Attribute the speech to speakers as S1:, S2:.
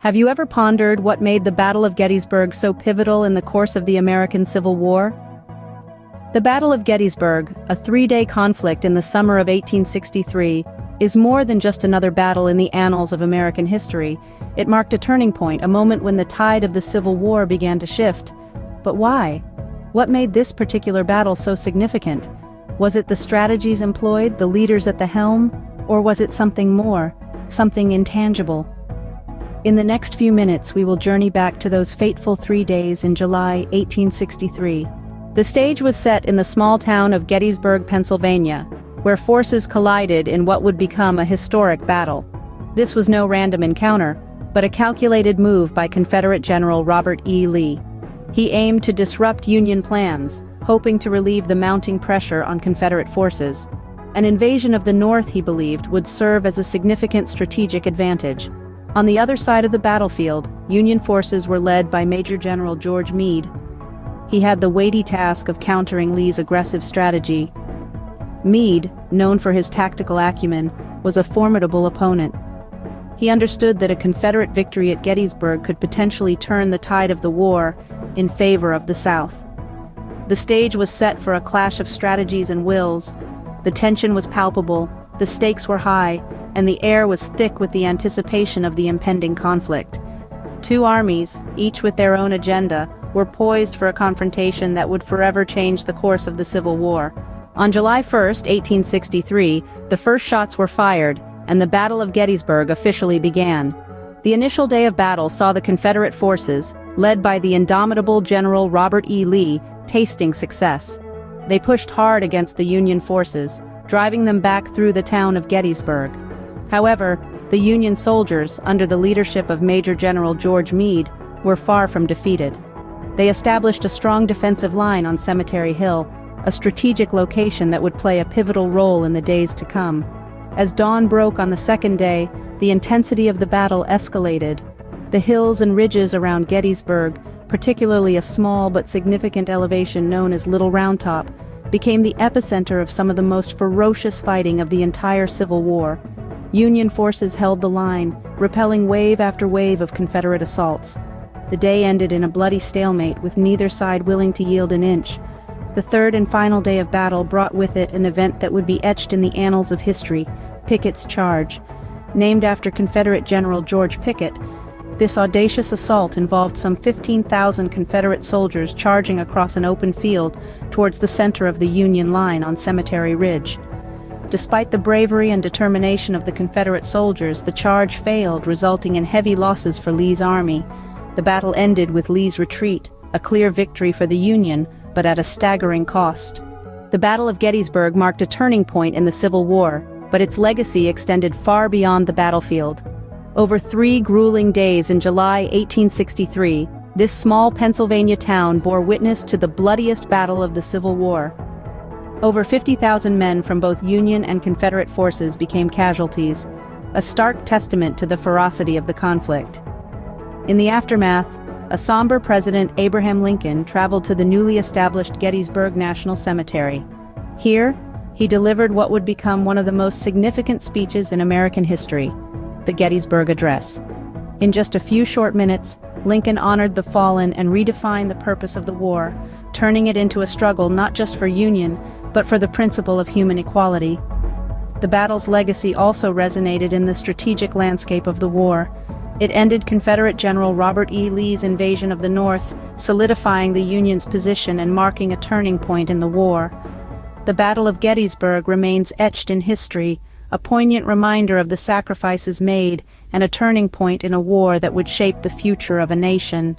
S1: Have you ever pondered what made the Battle of Gettysburg so pivotal in the course of the American Civil War? The Battle of Gettysburg, a three-day conflict in the summer of 1863, is more than just another battle in the annals of American history. It marked a turning point, a moment when the tide of the Civil War began to shift. But why? What made this particular battle so significant? Was it the strategies employed, the leaders at the helm, or was it something more, something intangible? In the next few minutes, we will journey back to those fateful 3 days in July 1863. The stage was set in the small town of Gettysburg, Pennsylvania, where forces collided in what would become a historic battle. This was no random encounter, but a calculated move by Confederate General Robert E. Lee. He aimed to disrupt Union plans, hoping to relieve the mounting pressure on Confederate forces. An invasion of the North, he believed, would serve as a significant strategic advantage. On the other side of the battlefield, Union forces were led by Major General George Meade. He had the weighty task of countering Lee's aggressive strategy. Meade, known for his tactical acumen, was a formidable opponent. He understood that a Confederate victory at Gettysburg could potentially turn the tide of the war in favor of the South. The stage was set for a clash of strategies and wills. The tension was palpable, the stakes were high, and the air was thick with the anticipation of the impending conflict. Two armies, each with their own agenda, were poised for a confrontation that would forever change the course of the Civil War. On July 1, 1863, the first shots were fired, and the Battle of Gettysburg officially began. The initial day of battle saw the Confederate forces, led by the indomitable General Robert E. Lee, tasting success. They pushed hard against the Union forces, driving them back through the town of Gettysburg. However, the Union soldiers, under the leadership of Major General George Meade, were far from defeated. They established a strong defensive line on Cemetery Hill, a strategic location that would play a pivotal role in the days to come. As dawn broke on the second day, the intensity of the battle escalated. The hills and ridges around Gettysburg, particularly a small but significant elevation known as Little Round Top, became the epicenter of some of the most ferocious fighting of the entire Civil War. Union forces held the line, repelling wave after wave of Confederate assaults. The day ended in a bloody stalemate, with neither side willing to yield an inch. The third and final day of battle brought with it an event that would be etched in the annals of history, Pickett's Charge. Named after Confederate General George Pickett, this audacious assault involved some 15,000 Confederate soldiers charging across an open field towards the center of the Union line on Cemetery Ridge. Despite the bravery and determination of the Confederate soldiers, the charge failed, resulting in heavy losses for Lee's army. The battle ended with Lee's retreat, a clear victory for the Union, but at a staggering cost. The Battle of Gettysburg marked a turning point in the Civil War, but its legacy extended far beyond the battlefield. Over 3 grueling days in July 1863, this small Pennsylvania town bore witness to the bloodiest battle of the Civil War. Over 50,000 men from both Union and Confederate forces became casualties, a stark testament to the ferocity of the conflict. In the aftermath, a somber President Abraham Lincoln traveled to the newly established Gettysburg National Cemetery. Here, he delivered what would become one of the most significant speeches in American history, the Gettysburg Address. In just a few short minutes, Lincoln honored the fallen and redefined the purpose of the war, turning it into a struggle not just for Union, but for the principle of human equality. The battle's legacy also resonated in the strategic landscape of the war. It ended Confederate General Robert E. Lee's invasion of the North, solidifying the Union's position and marking a turning point in the war. The Battle of Gettysburg remains etched in history, a poignant reminder of the sacrifices made and a turning point in a war that would shape the future of a nation.